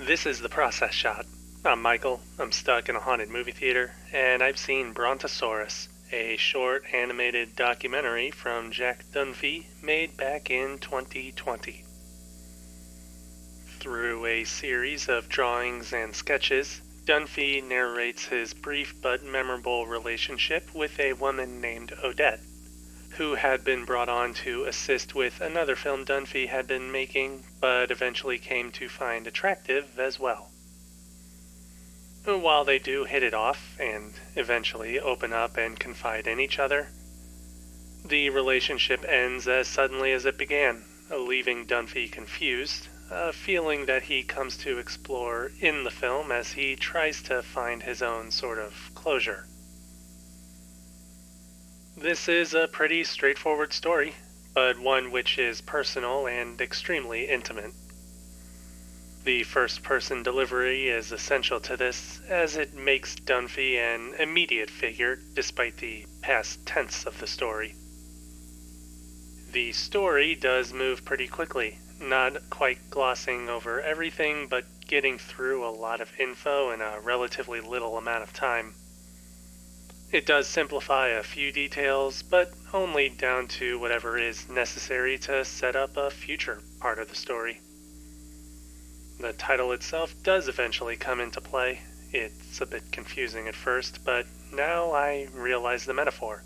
This is the process shot. I'm Michael. I'm stuck in a haunted movie theater, and I've seen Brontosaurus, a short animated documentary from Jack Dunphy made back in 2020. Through a series of drawings and sketches, Dunphy narrates his brief but memorable relationship with a woman named Odette, who had been brought on to assist with another film Dunphy had been making, but eventually came to find attractive as well. While they do hit it off and eventually open up and confide in each other, the relationship ends as suddenly as it began, leaving Dunphy confused, a feeling that he comes to explore in the film as he tries to find his own sort of closure. This is a pretty straightforward story, but one which is personal and extremely intimate. The first-person delivery is essential to this, as it makes Dunphy an immediate figure despite the past tense of the story. The story does move pretty quickly, not quite glossing over everything, but getting through a lot of info in a relatively little amount of time. It does simplify a few details, but only down to whatever is necessary to set up a future part of the story. The title itself does eventually come into play. It's a bit confusing at first, but now I realize the metaphor,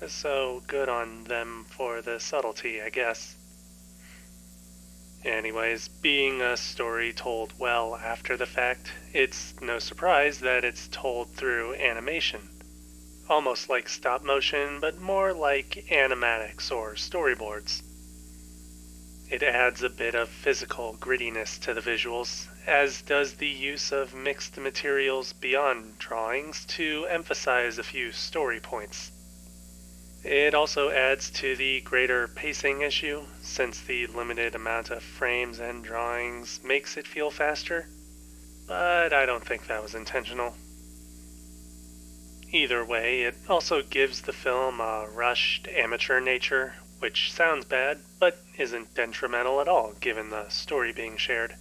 so good on them for the subtlety, I guess. Anyways, being a story told well after the fact, it's no surprise that it's told through animation. Almost like stop motion, but more like animatics or storyboards. It adds a bit of physical grittiness to the visuals, as does the use of mixed materials beyond drawings to emphasize a few story points. It also adds to the greater pacing issue, since the limited amount of frames and drawings makes it feel faster, but I don't think that was intentional. Either way, it also gives the film a rushed, amateur nature, which sounds bad, but isn't detrimental at all given the story being shared.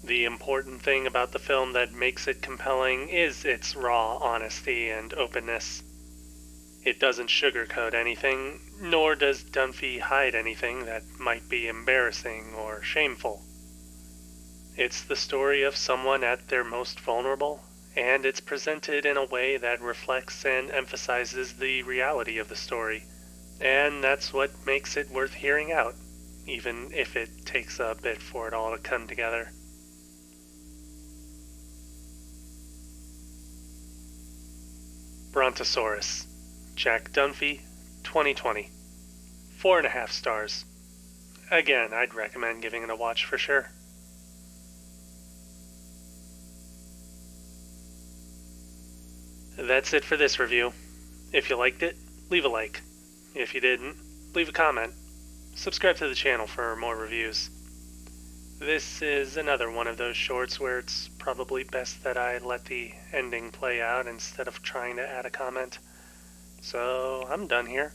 The important thing about the film that makes it compelling is its raw honesty and openness. It doesn't sugarcoat anything, nor does Dunphy hide anything that might be embarrassing or shameful. It's the story of someone at their most vulnerable, and it's presented in a way that reflects and emphasizes the reality of the story, and that's what makes it worth hearing out, even if it takes a bit for it all to come together. Brontosaurus, Jack Dunphy, 2020. 4.5 stars. Again, I'd recommend giving it a watch for sure. That's it for this review. If you liked it, leave a like. If you didn't, leave a comment. Subscribe to the channel for more reviews. This is another one of those shorts where it's probably best that I let the ending play out instead of trying to add a comment. So I'm done here.